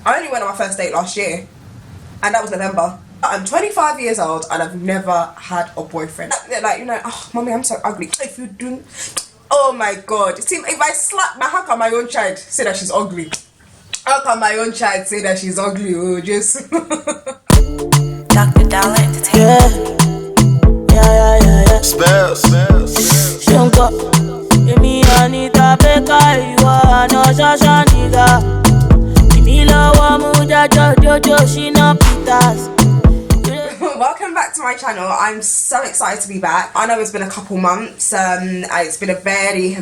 I only went on my first date last year, and that was November. I'm 25 years old and I've never had a boyfriend. Like, you know, oh, mommy, I'm so ugly. If you do, oh my god. See, if I slap how can my own child say that she's ugly? How can my own child say that she's ugly? Oh, just. Dr. Dollar Entertainment. Yeah. Spells. Shunko. Emi Anita Beka, you are no Shasha nigga. Emila Wamuja Jojo Shina Peters. Welcome back to my channel. I'm so excited to be back. I know it's been a couple months. It's been a very I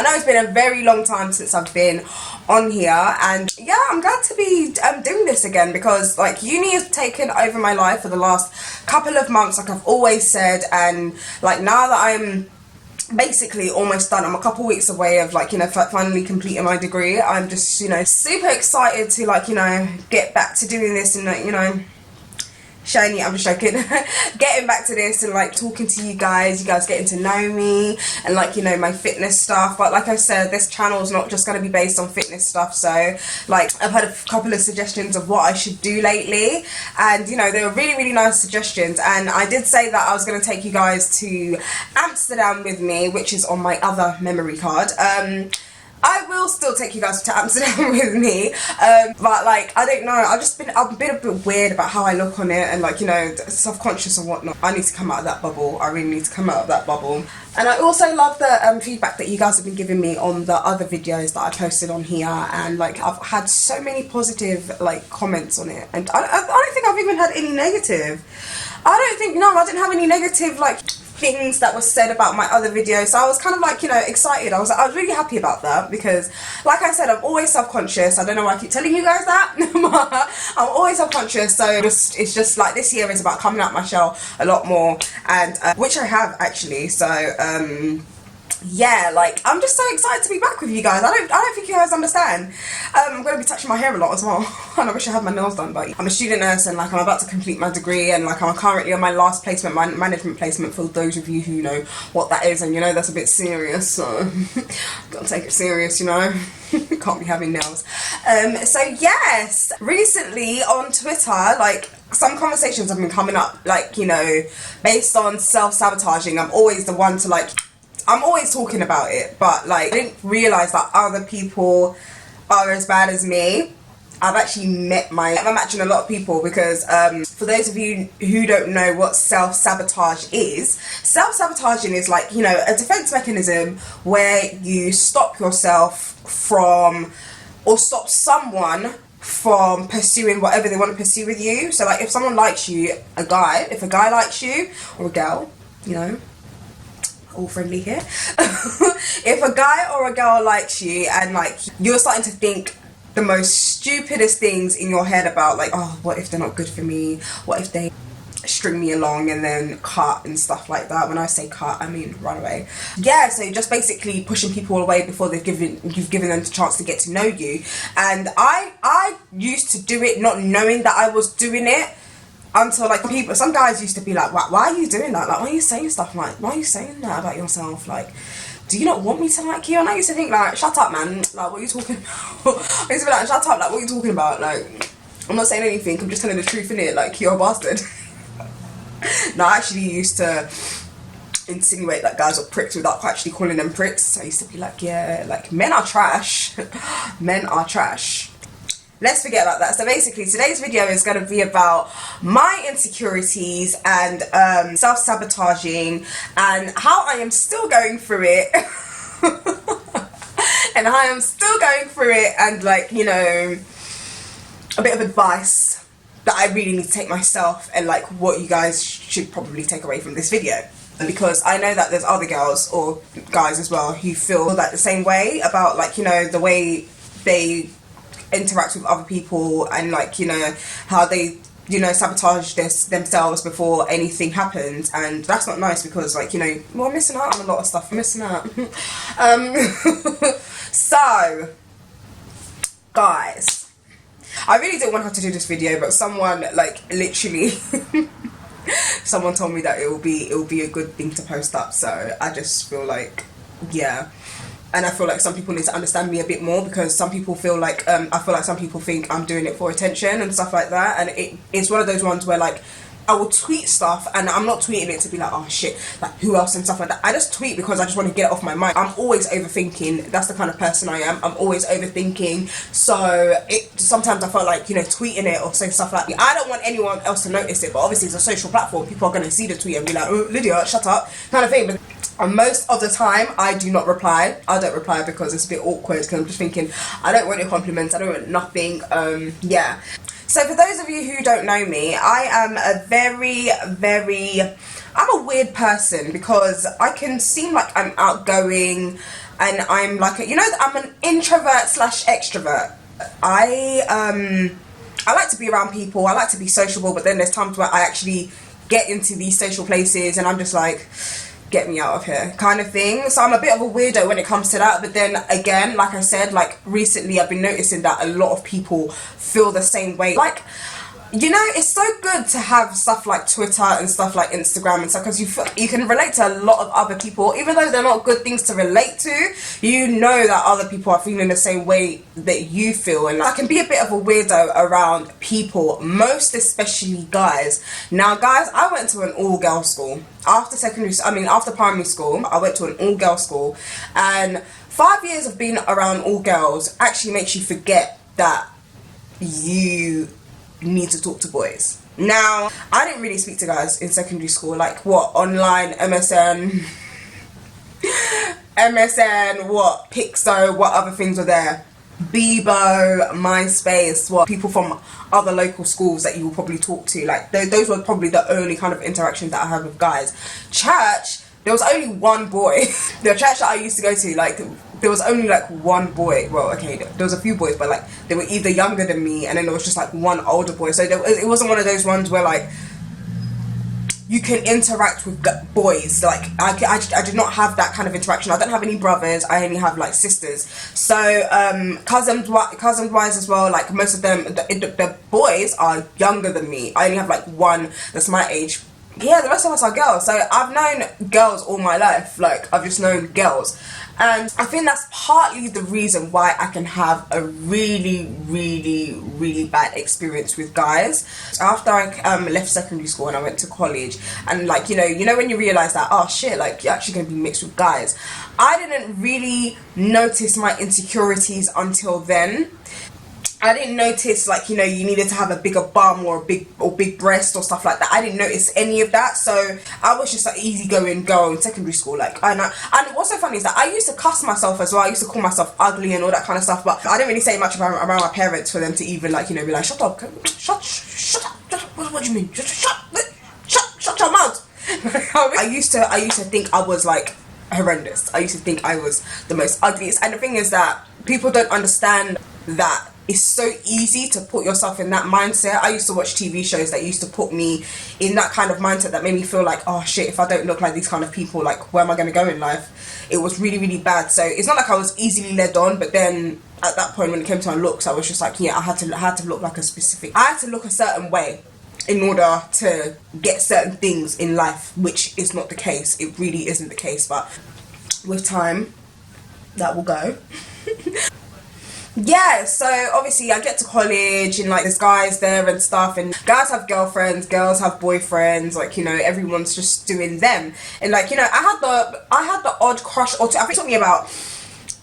know it's been a very long time since I've been on here, and yeah, I'm glad to be doing this again because like uni has taken over my life for the last couple of months, like I've always said, and like now that I'm basically almost done, I'm a couple weeks away of like, you know, finally completing my degree. I'm just, you know, super excited to like, you know, get back to doing this and like, you know, shiny, I'm just joking, getting back to this and like talking to you guys getting to know me and like, you know, my fitness stuff. But like I said, this channel is not just going to be based on fitness stuff, so like I've had a couple of suggestions of what I should do lately, and you know, they were really nice suggestions, and I did say that I was going to take you guys to Amsterdam with me, which is on my other memory card. I will still take you guys to Amsterdam with me, but like, I don't know, I've been a bit weird about how I look on it and like, you know, self-conscious and whatnot. I need to come out of that bubble. I really need to come out of that bubble. And I also love the feedback that you guys have been giving me on the other videos that I posted on here, and like I've had so many positive like comments on it, and I don't think I've even had any negative. I didn't have any negative like things that was said about my other videos, so I was kind of like, you know, excited. I was really happy about that because like I said, I'm always self-conscious. I don't know why I keep telling you guys that. I'm always self-conscious, so it's just like this year is about coming out my shell a lot more, and which I have actually, so yeah, like I'm just so excited to be back with you guys. I don't think you guys understand. I'm going to be touching my hair a lot as well, and I wish I had my nails done, but I'm a student nurse and like I'm about to complete my degree, and like I'm currently on my last placement, my management placement, for those of you who know what that is, and you know that's a bit serious, so gotta take it serious, you know. Can't be having nails. So yes, recently on Twitter, like some conversations have been coming up, like, you know, based on self-sabotaging. I'm always the one to like, I'm always talking about it, but like I didn't realise that other people are as bad as me. I'm matching a lot of people because for those of you who don't know what self-sabotage is, self-sabotaging is like, you know, a defense mechanism where you stop yourself from, or stop someone from pursuing whatever they want to pursue with you. So like if someone likes you, if a guy likes you, or a girl, you know, all friendly here. If a guy or a girl likes you and like you're starting to think the most stupidest things in your head about like, oh, what if they're not good for me, what if they string me along and then cut and stuff like that. When I say cut, I mean run away. Yeah, so just basically pushing people away before you've given them the chance to get to know you. And I used to do it not knowing that I was doing it, until like some guys used to be like, why are you doing that? Like, why are you saying stuff like, why are you saying that about yourself? Like, do you not want me to like you? And I used to think like, shut up, man. Like, what are you talking about? I used to be like, shut up, like, what are you talking about? Like, I'm not saying anything, I'm just telling the truth, innit? Like, you're a bastard. No, I actually used to insinuate that guys were pricks without actually calling them pricks. I used to be like, yeah, like, men are trash. Men are trash. Let's forget about that. So basically today's video is going to be about my insecurities and self-sabotaging and how I am still going through it. And I am still going through it, and like, you know, a bit of advice that I really need to take myself, and like what you guys should probably take away from this video. Because I know that there's other girls or guys as well who feel like the same way about like, you know, the way they interact with other people, and like, you know, how they, you know, sabotage themselves before anything happens. And that's not nice because like, you know, we're missing out on a lot of stuff. We're missing out. So guys, I really didn't want her to do this video, but someone like literally someone told me that it will be a good thing to post up, so I just feel like, yeah, and I feel like some people need to understand me a bit more, because some people feel like I feel like some people think I'm doing it for attention and stuff like that, and it's one of those ones where like I will tweet stuff and I'm not tweeting it to be like, oh shit, like who else and stuff like that. I just tweet because I just want to get it off my mind. I'm always overthinking. That's the kind of person I am. I'm always overthinking. So sometimes I felt like, you know, tweeting it or saying stuff like that, I don't want anyone else to notice it, but obviously it's a social platform. People are going to see the tweet and be like, oh, Lydia, shut up, kind of thing. But most of the time I do not reply. I don't reply because it's a bit awkward, because I'm just thinking, I don't want your compliments, I don't want nothing. Yeah. So for those of you who don't know me, I am I'm a weird person, because I can seem like I'm outgoing and I'm like I'm an introvert slash extrovert. I like to be around people, I like to be sociable, but then there's times where I actually get into these social places and I'm just like, get me out of here kind of thing. So I'm a bit of a weirdo when it comes to that. But then again, like I said, like recently I've been noticing that a lot of people feel the same way. Like, you know, it's so good to have stuff like Twitter and stuff like Instagram and stuff, because you can relate to a lot of other people, even though they're not good things to relate to. You know that other people are feeling the same way that you feel, and I can be a bit of a weirdo around people, most especially guys. Now guys, I went to an all-girls school after primary school. I went to an all-girls school, and 5 years of being around all girls actually makes you forget that you need to talk to boys. Now, I didn't really speak to guys in secondary school, like what, online, MSN, what, Pixo, what other things were there, Bebo, MySpace, what, people from other local schools that you will probably talk to, like those were probably the only kind of interactions that I had with guys. Church, there was only one boy. The church that I used to go to, like, there was only like one boy. Well, okay, there was a few boys, but like they were either younger than me, and then there was just like one older boy. So it wasn't one of those ones where like you can interact with boys. Like I did not have that kind of interaction. I don't have any brothers. I only have like sisters. So cousins wise as well, like most of them, the boys are younger than me. I only have like one that's my age. Yeah, the rest of us are girls. So I've known girls all my life. Like, I've just known girls. And I think that's partly the reason why I can have a really, really, really bad experience with guys. After I left secondary school and I went to college, and like, you know when you realise that, oh shit, like you're actually going to be mixed with guys. I didn't really notice my insecurities until then. I didn't notice, like, you needed to have a bigger bum or big breast or stuff like that. I didn't notice any of that. So I was just like easygoing girl in secondary school. Like, and what's so funny is that I used to cuss myself as well. I used to call myself ugly and all that kind of stuff. But I didn't really say much around my parents for them to even, like, be like, shut up, shut up. What do you mean? Shut your mouth. I used to think I was like horrendous. I used to think I was the most ugliest. And the thing is that people don't understand that it's so easy to put yourself in that mindset. I used to watch TV shows that used to put me in that kind of mindset that made me feel like, oh shit, if I don't look like these kind of people, like where am I going to go in life? It was really, really bad. So it's not like I was easily led on, but then at that point when it came to my looks, I was just like, yeah, I had to look like I had to look a certain way in order to get certain things in life, which is not the case. It really isn't the case, but with time that will go. Yeah, so obviously I get to college and like there's guys there and stuff, and guys have girlfriends, girls have boyfriends, like, everyone's just doing them. And like, I had the odd crush or two. I think it took me about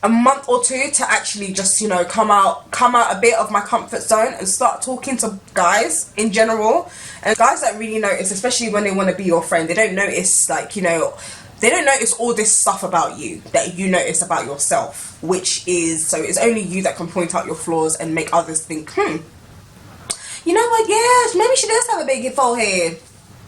a month or two to actually just, come out a bit of my comfort zone and start talking to guys in general. And guys don't really notice, especially when they want to be your friend, they don't notice, like, they don't notice all this stuff about you that you notice about yourself, which is, so it's only you that can point out your flaws and make others think, you know what, yes, maybe she does have a big forehead.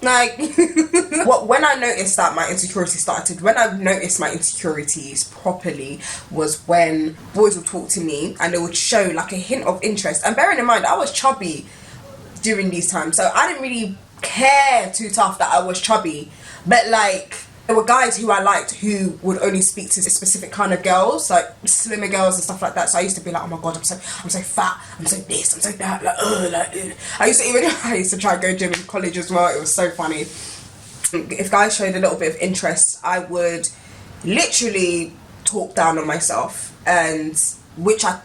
Like, when I noticed that my insecurity started, when I noticed my insecurities properly was when boys would talk to me and they would show like a hint of interest. And bearing in mind, I was chubby during these times, so I didn't really care too tough that I was chubby, but like, there were guys who I liked who would only speak to specific kind of girls, like slimmer girls and stuff like that. So I used to be like, oh my god, I'm so fat, I'm so this, I'm so that, like, ugh. I used to try and go gym in college as well. It was so funny. If guys showed a little bit of interest, I would literally talk down on myself, and which I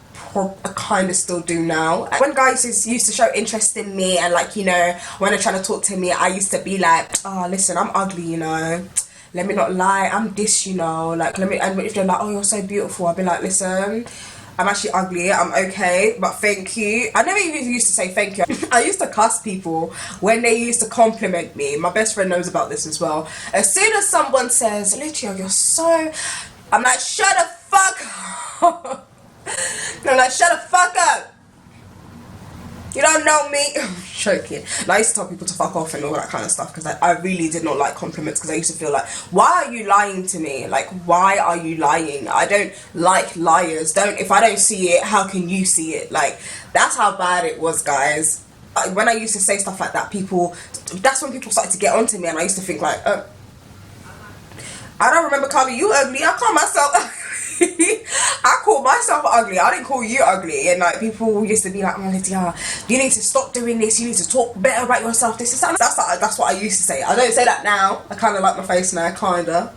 kind of still do now. When guys used to show interest in me, and like, you know, when they're trying to talk to me, I used to be like, oh listen, I'm ugly, you know, let me not lie, I'm this, you know, like, let me. And if they're like, oh, you're so beautiful, I'll be like, listen, I'm actually ugly, I'm okay, but thank you. I never even used to say thank you. I used to cuss people when they used to compliment me. My best friend knows about this as well. As soon as someone says, Lucio, you're so... I'm like, shut the fuck up. I'm like, shut the fuck up. You don't know me. Joking. And I used to tell people to fuck off and all that kind of stuff, because I really did not like compliments, because I used to feel like, why are you lying to me? Like, why are you lying? I don't like liars. If I don't see it, how can you see it? Like, that's how bad it was, guys. When I used to say stuff like that, that's when people started to get onto me, and I used to think like, I don't remember calling you ugly. I call myself ugly. I call myself ugly. I didn't call you ugly. And like, people used to be like, oh Lydia, you need to stop doing this, you need to talk better about yourself, this is that. That's what I used to say. I don't say that now. I kind of like my face now, kinda,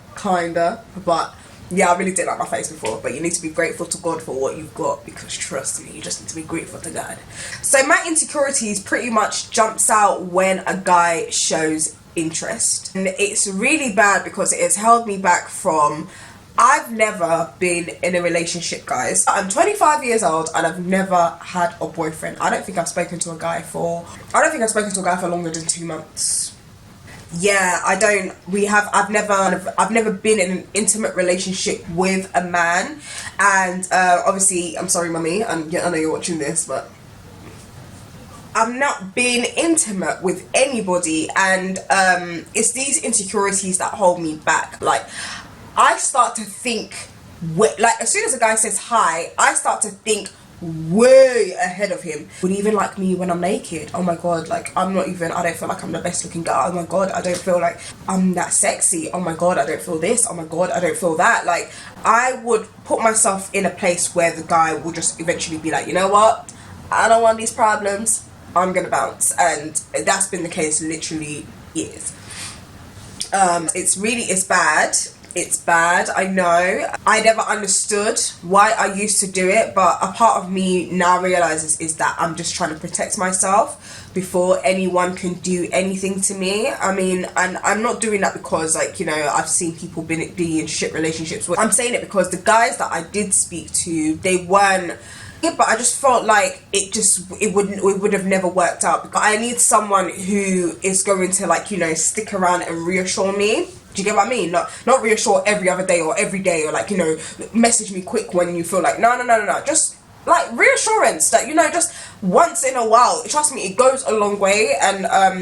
but yeah, I really did like my face before. But you need to be grateful to God for what you've got, because trust me, you just need to be grateful to God. So my insecurities pretty much jumps out when a guy shows interest, and it's really bad because it has held me back from... I've never been in a relationship, guys. I'm 25 years old and I've never had a boyfriend. I don't think I've spoken to a guy for longer than 2 months. Yeah, I've never been in an intimate relationship with a man. And obviously, I'm sorry mummy, and I know you're watching this, but I've not been intimate with anybody, and it's these insecurities that hold me back. Like, I start to think, like, as soon as a guy says hi, I start to think way ahead of him. Would he even like me when I'm naked? Oh my god, like, I don't feel like I'm the best looking girl. Oh my god, I don't feel like I'm that sexy. Oh my god, I don't feel this. Oh my god, I don't feel that. Like, I would put myself in a place where the guy will just eventually be like, you know what, I don't want these problems, I'm gonna bounce. And that's been the case literally years. It's bad, I know. I never understood why I used to do it, but a part of me now realizes is that I'm just trying to protect myself before anyone can do anything to me. I mean, and I'm not doing that because, like, you know, I've seen people be in shit relationships. I'm saying it because the guys that I did speak to, they weren't... Yeah, but I just felt like it would have never worked out. Because I need someone who is going to, like, you know, stick around and reassure me. Do you get what I mean? Not reassure every other day or every day, or like, you know, message me quick when you feel like, no. Just like reassurance that, you know, just once in a while. Trust me, it goes a long way. And I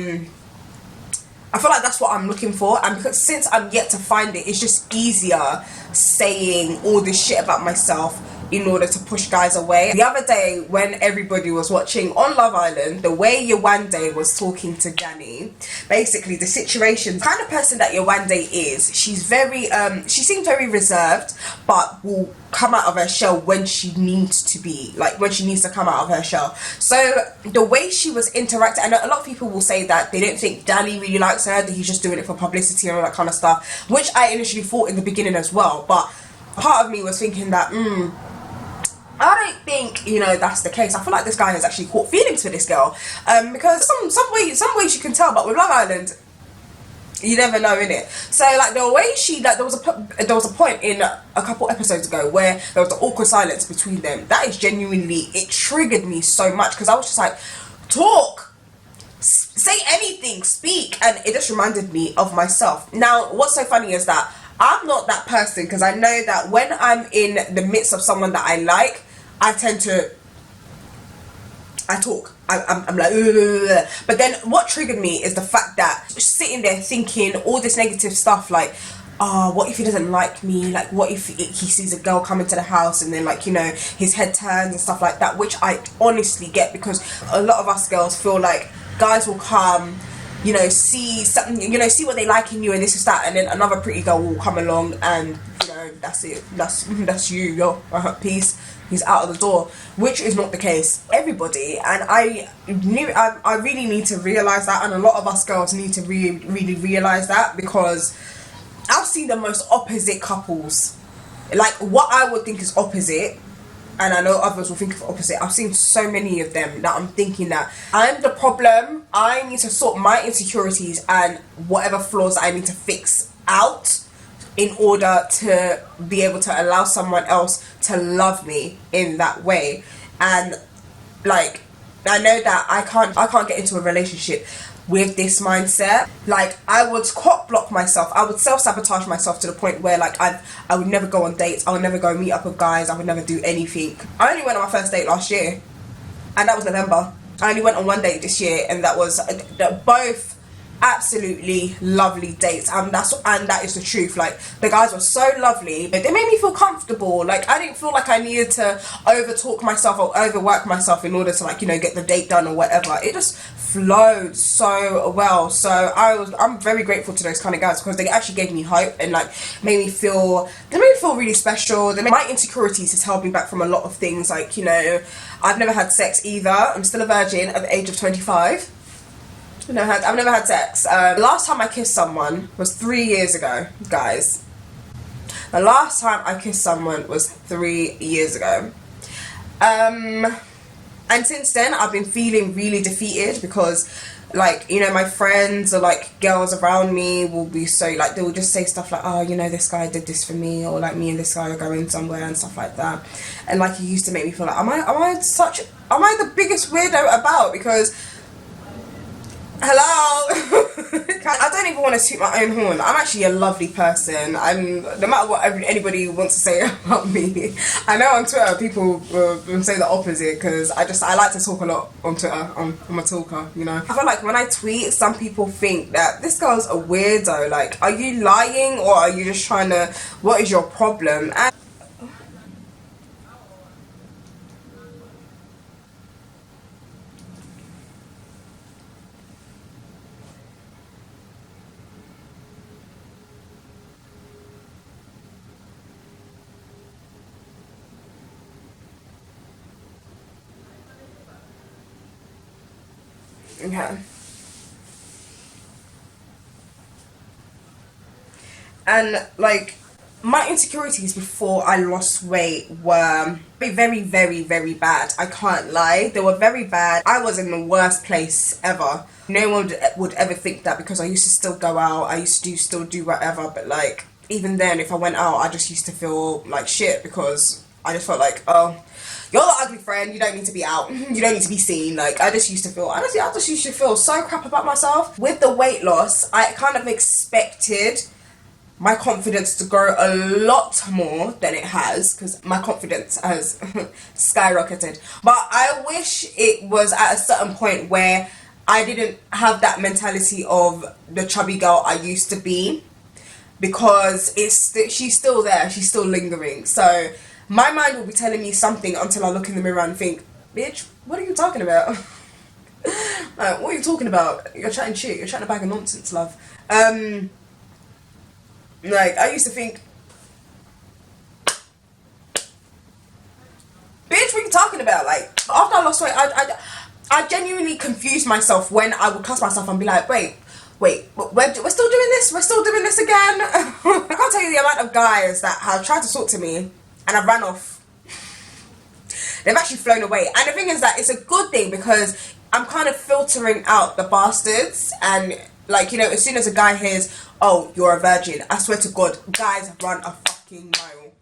feel like that's what I'm looking for. And because since I'm yet to find it, it's just easier saying all this shit about myself in order to push guys away. The other day when everybody was watching on Love Island, the way Yewande was talking to Danny, basically the situation, the kind of person that Yewande is, she's very she seems very reserved, but will come out of her shell when she needs to be, like when she needs to come out of her shell. So the way she was interacting, and a lot of people will say that they don't think Danny really likes her, that he's just doing it for publicity and all that kind of stuff, which I initially thought in the beginning as well. But part of me was thinking that I don't think, you know, that's the case. I feel like this guy has actually caught feelings for this girl, because some ways you can tell, but with Love Island, you never know, innit? So like the way she, like, there was a point in a couple episodes ago where there was an awkward silence between them. That is genuinely, it triggered me so much, because I was just like, talk, say anything, speak, and it just reminded me of myself. Now, what's so funny is that I'm not that person, because I know that when I'm in the midst of someone that I like, I talk. I'm like, ugh. But then what triggered me is the fact that sitting there thinking all this negative stuff, like, oh, what if he doesn't like me? Like, what if he sees a girl come into the house and then, like, you know, his head turns and stuff like that, which I honestly get, because a lot of us girls feel like guys will come, you know, see something, you know, see what they like in you and this is that, and then another pretty girl will come along and, you know, that's it, that's you, yo, peace, he's out of the door, which is not the case. Everybody, and I really need to realize that, and a lot of us girls need to really realize that, because I've seen the most opposite couples like what I would think is opposite, and I know others will think of opposite. I've seen so many of them that I'm thinking that I'm the problem. I need to sort my insecurities and whatever flaws I need to fix out in order to be able to allow someone else to love me in that way. And like, I know that I can't get into a relationship with this mindset. Like, I would cock block myself, I would self-sabotage myself to the point where like I would never go on dates, I would never go meet up with guys, I would never do anything. I only went on my first date last year, and that was November. I only went on one date this year, and that was both absolutely lovely dates, and that is the truth. Like, the guys were so lovely, they made me feel comfortable. Like, I didn't feel like I needed to over talk myself or overwork myself in order to, like, you know, get the date done or whatever. It just flowed so well. So I'm very grateful to those kind of guys, because they actually gave me hope and like made me feel really special. My insecurities has held me back from a lot of things. Like, you know, I've never had sex either. I'm still a virgin at the age of 25. I've never had sex. Last time I kissed someone was 3 years ago, guys. The last time I kissed someone was 3 years ago. And since then, I've been feeling really defeated, because, like, you know, my friends or like girls around me will be so like, they will just say stuff like, oh, you know, this guy did this for me, or like, me and this guy are going somewhere and stuff like that. And like, it used to make me feel like, am I the biggest weirdo about? Because hello. I don't even want to toot my own horn. I'm actually a lovely person. No matter what anybody wants to say about me. I know on Twitter people will say the opposite, because I like to talk a lot on Twitter. I'm a talker, you know. I feel like when I tweet, some people think that this girl's a weirdo. Like, are you lying, or are you just trying to, what is your problem? And okay. And like, my insecurities before I lost weight were very, very, very bad. I can't lie. They were very bad. I was in the worst place ever. No one would ever think that, because I used to still go out. I used to still do whatever. But like, even then, if I went out, I just used to feel like shit, because I just felt like, oh, you're the ugly friend, you don't need to be out, you don't need to be seen. Like, I just used to feel, honestly, I just used to feel so crap about myself. With the weight loss, I kind of expected my confidence to grow a lot more than it has, because my confidence has skyrocketed. But I wish it was at a certain point where I didn't have that mentality of the chubby girl I used to be, because she's still there, she's still lingering. So my mind will be telling me something until I look in the mirror and think, bitch, what are you talking about? Like, what are you talking about? You're chatting shit, you're chatting a bag of nonsense, love. Like, I used to think, bitch, what are you talking about? Like, after I lost weight, I genuinely confused myself when I would cuss myself and be like, wait, we're still doing this? We're still doing this again? I can't tell you the amount of guys that have tried to talk to me and I've ran off. They've actually flown away. And the thing is that it's a good thing, because I'm kind of filtering out the bastards. And like, you know, as soon as a guy hears, oh, you're a virgin, I swear to God, guys run a fucking mile.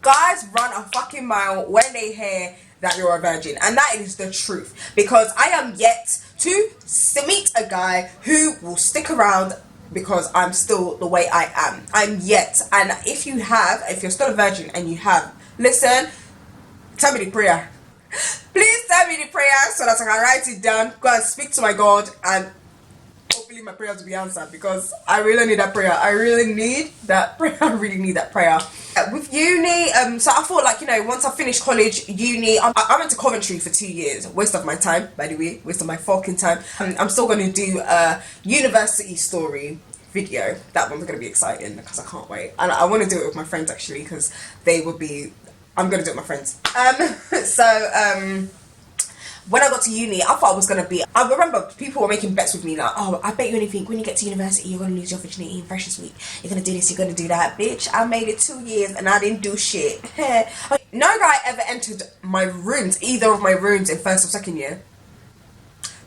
Guys run a fucking mile when they hear that you're a virgin. And that is the truth. Because I am yet to meet a guy who will stick around because I'm still the way I am. I'm yet. And if you're still a virgin and you have, listen, tell me the prayer. Please tell me the prayer so that I can write it down, go and speak to my God, and hopefully my prayers will be answered, because I really need that prayer. I really need that prayer. I really need that prayer. With uni, so I thought, like, you know, once I finished college, uni, I went to Coventry for 2 years. Waste of my time, by the way. Waste of my fucking time. I'm still going to do a university story video. That one's going to be exciting, because I can't wait. And I want to do it with my friends, actually, because they would be... I'm going to do it with my friends. when I got to uni, I thought I was gonna be. I remember people were making bets with me like, oh, I bet you anything, when you get to university, you're gonna lose your virginity in freshers week. You're gonna do this, you're gonna do that. Bitch, I made it 2 years and I didn't do shit. No guy ever entered my rooms, either of my rooms in first or second year.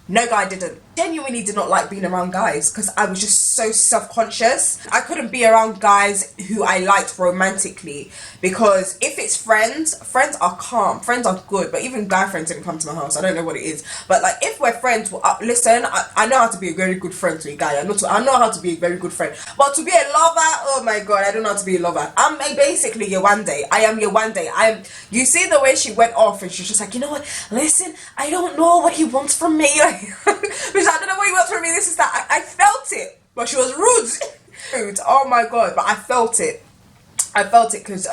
No guy didn't. Genuinely did not like being around guys because I was just so self-conscious. I couldn't be around guys who I liked romantically, because if it's friends are calm, friends are good, but even guy friends didn't come to my house. I don't know what it is, but like if we're friends, listen, I know how to be a very good friend to a guy. I know how to be a very good friend, but to be a lover, oh my god, I don't know how to be a lover. I'm basically your one day. I am your one day. You see the way she went off and she's just like, you know what, listen, I don't know what he wants from me. Because I don't know what he wants from me, this is that. I felt it, but she was rude. Oh my god, but I felt it because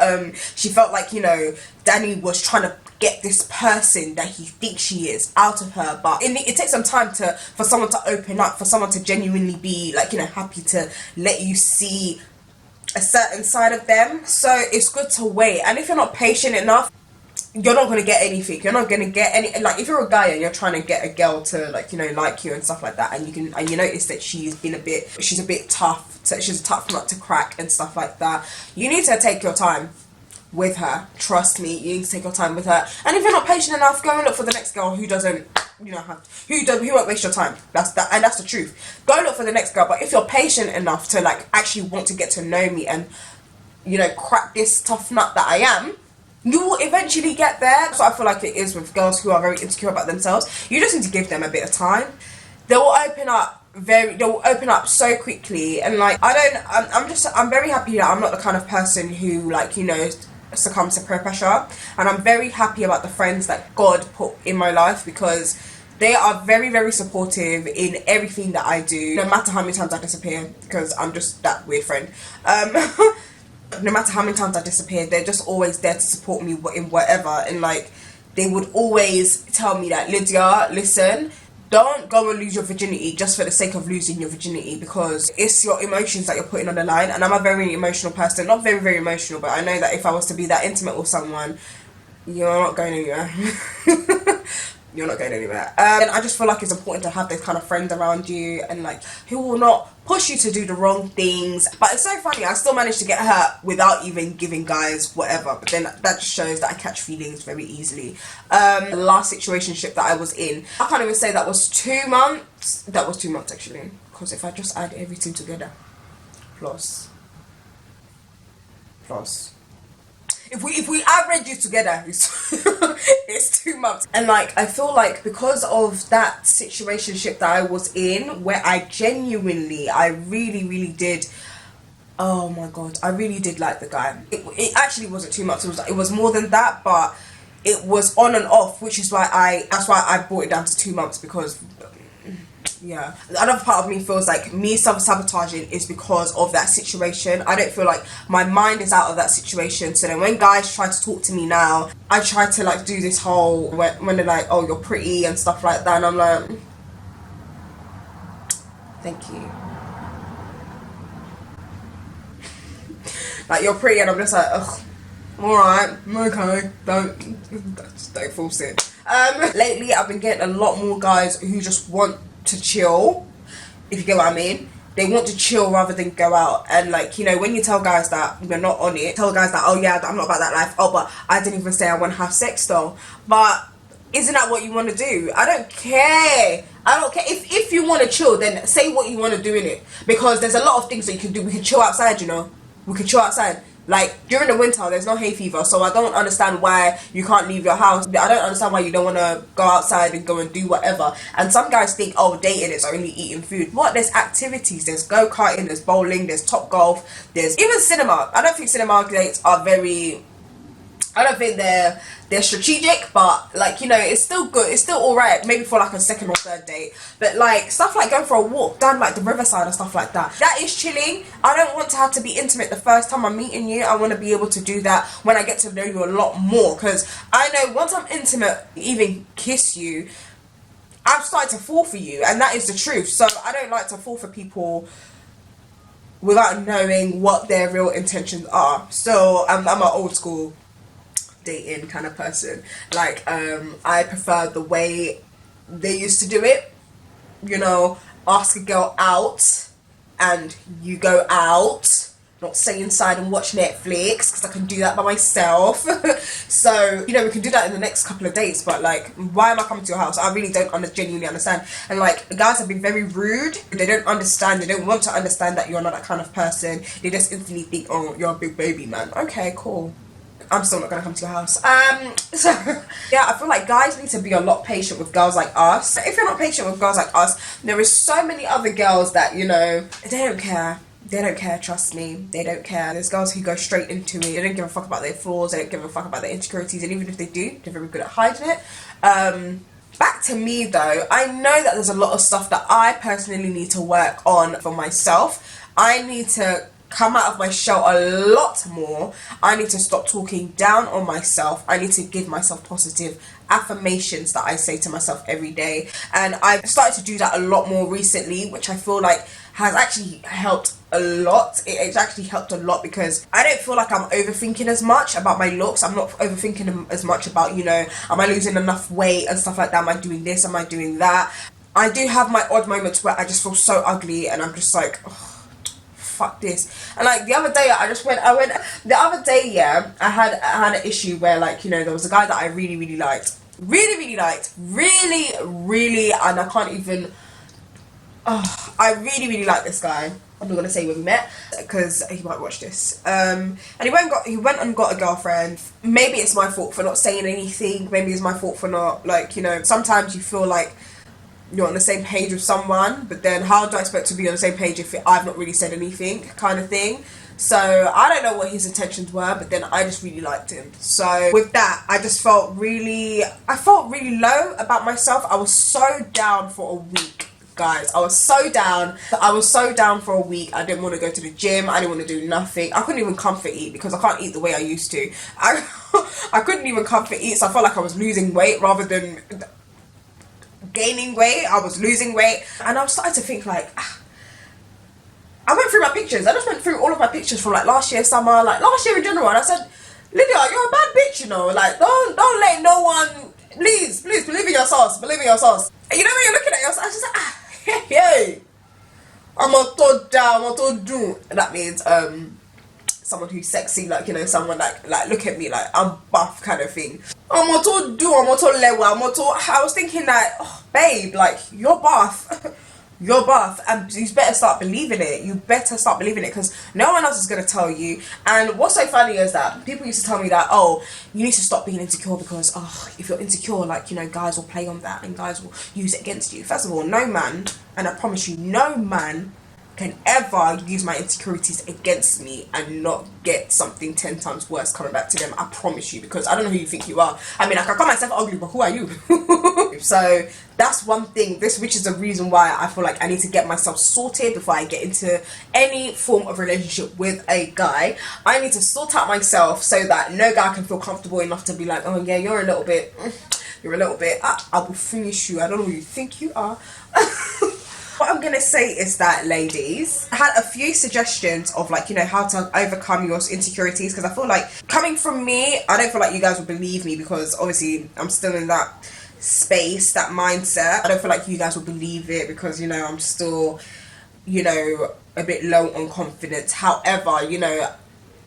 she felt like, you know, Danny was trying to get this person that he thinks she is out of her, but it takes some time for someone to open up, for someone to genuinely be like, you know, happy to let you see a certain side of them. So it's good to wait, and if you're not patient enough, you're not going to get anything. You're not going to get any, like, if you're a guy and you're trying to get a girl to, like, you know, like you and stuff like that, and you notice that she's a bit tough, so she's a tough nut to crack and stuff like that, you need to take your time with her. Trust me, you need to take your time with her. And if you're not patient enough, go and look for the next girl who doesn't, you know, who won't waste your time. That's the truth. Go look for the next girl. But if you're patient enough to, like, actually want to get to know me and, you know, crack this tough nut that I am, you will eventually get there. So I feel like it is with girls who are very insecure about themselves. You just need to give them a bit of time. They will open up so quickly. And like, I'm very happy that I'm not the kind of person who, like, you know, succumbs to peer pressure. And I'm very happy about the friends that God put in my life, because they are very, very supportive in everything that I do, no matter how many times I disappear, because I'm just that weird friend. No matter how many times I disappear, they're just always there to support me in whatever. And like, they would always tell me that, Lydia, listen, don't go and lose your virginity just for the sake of losing your virginity, because it's your emotions that you're putting on the line. And I'm a very emotional person, not very, very emotional, but I know that if I was to be that intimate with someone, you're not going anywhere. You're not going anywhere. And I just feel like it's important to have those kind of friends around you, and like, who will not push you to do the wrong things. But it's so funny, I still managed to get hurt without even giving guys whatever. But then that just shows that I catch feelings very easily. The last situationship that I was in, I can't even say that was 2 months. That was 2 months actually, because if I just add everything together, plus if we average it together, it's 2 months. And like, I feel like because of that situationship that I was in, where I really did, oh my god, I really did like the guy. It actually wasn't 2 months. It was more than that, but it was on and off, which is why that's why I brought it down to 2 months, because yeah, another part of me feels like me self-sabotaging is because of that situation. I don't feel like my mind is out of that situation. So then when guys try to talk to me now, I try to like do this whole, when they're like, oh, you're pretty and stuff like that, and I'm like, thank you. Like, you're pretty, and I'm just like, ugh, alright, okay, don't force it. Lately I've been getting a lot more guys who just want to chill, if you get what I mean. They want to chill rather than go out. And like, you know, when you tell guys that you're not on it, tell guys that, oh yeah, I'm not about that life, oh, but I didn't even say I want to have sex though. But isn't that what you want to do? I don't care. If you want to chill, then say what you want to do in it, because there's a lot of things that you can do. We can chill outside, you know, we can chill outside. Like, during the winter, there's no hay fever, so I don't understand why you can't leave your house. I don't understand why you don't want to go outside and go and do whatever. And some guys think, oh, dating is only eating food. What? There's activities. There's go-karting, there's bowling, there's top golf, there's even cinema. I don't think cinema dates are very... I don't think they're strategic, but like, you know, it's still good. It's still alright, maybe for like a second or third date. But like, stuff like going for a walk down like the riverside and stuff like that, that is chilling. I don't want to have to be intimate the first time I'm meeting you. I want to be able to do that when I get to know you a lot more, because I know once I'm intimate, even kiss you, I've started to fall for you, and that is the truth. So I don't like to fall for people without knowing what their real intentions are. So I'm an old school dating kind of person. Like, I prefer the way they used to do it. You know, ask a girl out and you go out, not stay inside and watch Netflix, because I can do that by myself. So, you know, we can do that in the next couple of dates, but like, why am I coming to your house? I really don't genuinely understand. And like, guys have been very rude. They don't understand, they don't want to understand that you're not that kind of person. They just instantly think, oh, you're a big baby man. Okay, cool. I'm still not gonna come to your house. So yeah, I feel like guys need to be a lot patient with girls like us. If you're not patient with girls like us, there is so many other girls that, you know, they don't care. They don't care, trust me. They don't care. There's girls who go straight into it. They don't give a fuck about their flaws. They don't give a fuck about their insecurities. And even if they do, they're very good at hiding it. Back to me though, I know that there's a lot of stuff that I personally need to work on for myself. I need to come out of my shell a lot more. I need to stop talking down on myself. I need to give myself positive affirmations that I say to myself every day. And I've started to do that a lot more recently, which I feel like has actually helped a lot. It's actually helped a lot because I don't feel like I'm overthinking as much about my looks. I'm not overthinking as much about, you know, am I losing enough weight and stuff like that? Am I doing this? Am I doing that? I do have my odd moments where I just feel so ugly and I'm just like, oh, fuck this. And like the other day the other day, yeah, I had an issue where, like, you know, there was a guy that I really liked, really, and I can't even, I really like this guy. I'm not gonna say when we met because he might watch this. And he went and got a girlfriend. Maybe it's my fault for not saying anything. Maybe it's my fault for not, like, you know, sometimes you feel like you're on the same page with someone, but then how do I expect to be on the same page if I've not really said anything, kind of thing. So I don't know what his intentions were, but then I just really liked him. So with that, I felt really low about myself. I was so down for a week, guys. I was so down for a week. I didn't want to go to the gym. I didn't want to do nothing. I couldn't even comfort eat because I can't eat the way I used to. I couldn't even comfort eat, so I felt like I was losing weight rather than gaining weight. I was losing weight, and I was starting to think like, I went through my pictures. I just went through all of my pictures from like last year summer, like last year in general, and I said, Lydia, you're a bad bitch, you know, like don't let no one, please believe in your sauce, and you know when you're looking at yourself, I was just like, hey, I'm a to down, I'm a to do. And that means someone who's sexy, like, you know, someone like look at me, like I'm buff kind of thing. I'm a to do, I'm a to level, I was thinking that, oh, babe, like you're buff. You're buff, and you better start believing it. You better start believing it, because no one else is going to tell you. And what's so funny is that people used to tell me that, oh, you need to stop being insecure because, oh, if you're insecure, like, you know, guys will play on that and guys will use it against you. First of all, no man, and I promise you, no man can ever use my insecurities against me and not get something 10 times worse coming back to them. I promise you, because I don't know who you think you are. I mean, I can call myself ugly, but who are you? So that's one thing, which is the reason why I feel like I need to get myself sorted before I get into any form of relationship with a guy. I need to sort out myself so that no guy can feel comfortable enough to be like, oh yeah, you're a little bit, I will finish you. I don't know who you think you are. What I'm gonna say is that, ladies, I had a few suggestions of, like, you know, how to overcome your insecurities, because I feel like, coming from me, I don't feel like you guys will believe me, because obviously I'm still in that space, that mindset. I don't feel like you guys will believe it because, you know, I'm still, you know, a bit low on confidence. However, you know,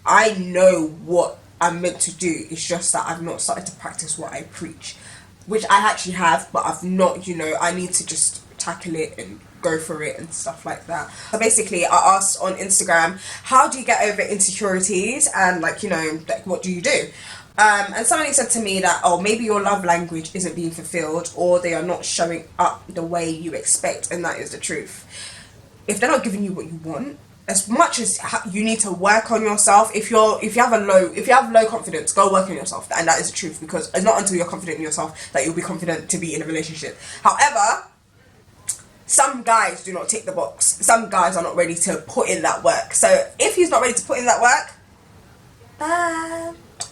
I know what I'm meant to do. It's just that I've not started to practice what I preach, which I actually have, but I've not, you know, I need to just tackle it and go for it and stuff like that. So basically, I asked on Instagram, how do you get over insecurities, and, like, you know, like, what do you do? And somebody said to me that, oh, maybe your love language isn't being fulfilled, or they are not showing up the way you expect, and that is the truth. If they're not giving you what you want, as much as you need to work on yourself, if you have low confidence, go work on yourself, and that is the truth, because it's not until you're confident in yourself that you'll be confident to be in a relationship. However, some guys do not tick the box. Some guys are not ready to put in that work. So if he's not ready to put in that work,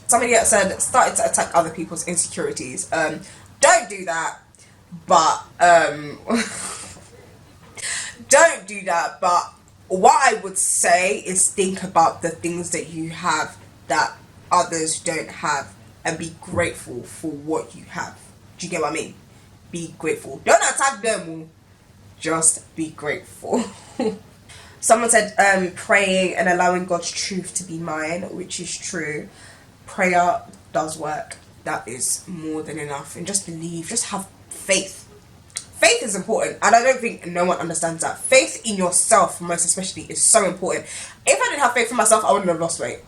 somebody else said, started to attack other people's insecurities. Don't do that, but don't do that. But what I would say is think about the things that you have that others don't have and be grateful for what you have. Do you get what I mean? Be grateful. Don't attack them. Just be grateful. Someone said praying and allowing God's truth to be mine, which is true. Prayer does work. That is more than enough. And just believe, just have faith. Faith is important, and I don't think no one understands that. Faith in yourself, most especially, is so important. If I didn't have faith in myself, I wouldn't have lost weight.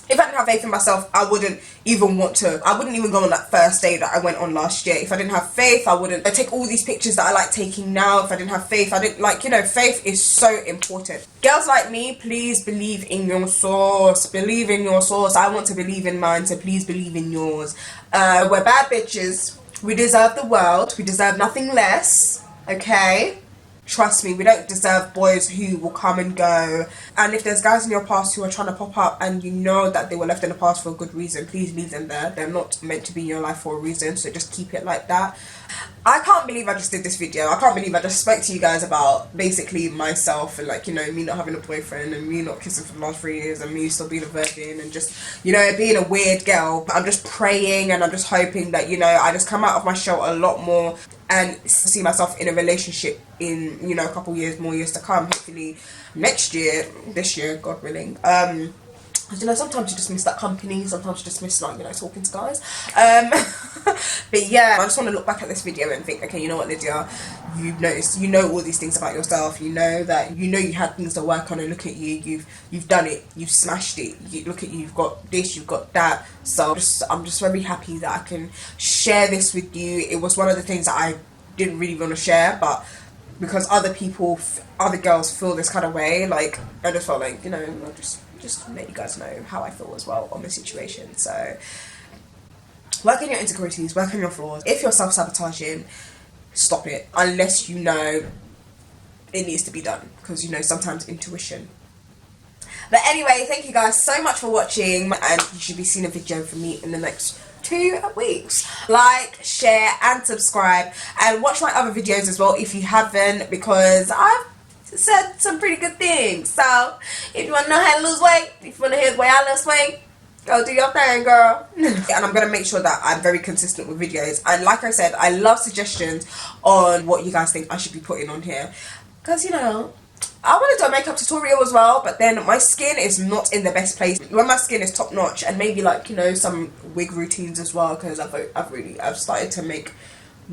If I didn't have faith in myself, I wouldn't even go on that first day that I went on last year. If I didn't have faith, I wouldn't take all these pictures that I like taking now. If I didn't have faith, faith is so important. Girls like me, please believe in your source. Believe in your source. I want to believe in mine, so please believe in yours. We're bad bitches. We deserve the world. We deserve nothing less. Okay? Trust me, we don't deserve boys who will come and go. And if there's guys in your past who are trying to pop up and you know that they were left in the past for a good reason, please leave them there. They're not meant to be in your life for a reason, so just keep it like that. I can't believe I just did this video. I can't believe I just spoke to you guys about basically myself and me not having a boyfriend and me not kissing for the last 3 years and me still being a virgin and just, being a weird girl. I'm just praying and I'm just hoping that, I just come out of my shell a lot more and see myself in a relationship in, a couple more years to come, hopefully next year, this year, God willing. Sometimes you just miss that company, sometimes you just miss talking to guys. But yeah, I just want to look back at this video and think, okay, you know what, Lydia, you've noticed, all these things about yourself, you had things to work on, and look at you, you've done it, you've smashed it, look at you, you've got this, you've got that. So I'm just very happy that I can share this with you. It was one of the things that I didn't really want to share, but because other girls feel this kind of way, I just felt like, I'll just let you guys know how I feel as well on the situation. So work on your insecurities, work on your flaws. If you're self-sabotaging, stop it, unless you know it needs to be done, because sometimes intuition. But anyway, thank you guys so much for watching, and you should be seeing a video from me in the next 2 weeks. Like, share and subscribe, and watch my other videos as well if you haven't, because I've said some pretty good things. So if you want to know how to lose weight, if you want to hear the way I lose weight, go do your thing, girl. And I'm going to make sure that I'm very consistent with videos. And like I said, I love suggestions on what you guys think I should be putting on here, because I want to do a makeup tutorial as well, but then my skin is not in the best place. When my skin is top notch, and maybe some wig routines as well, because I've started to make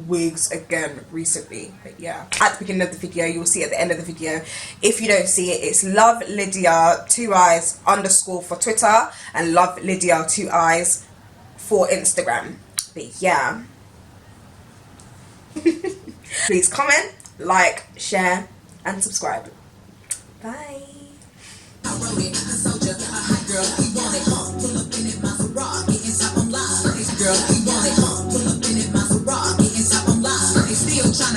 wigs again recently. But yeah, at the beginning of the video, you'll see at the end of the video. If you don't see it, it's Love Lydia 2 eyes _ for Twitter and Love Lydia 2 eyes for Instagram. But yeah, please comment, like, share and subscribe. Bye. I wrote it, a soldier, a hot girl, he wanted, pull up in it, Maserati, inside I'm live, girl, he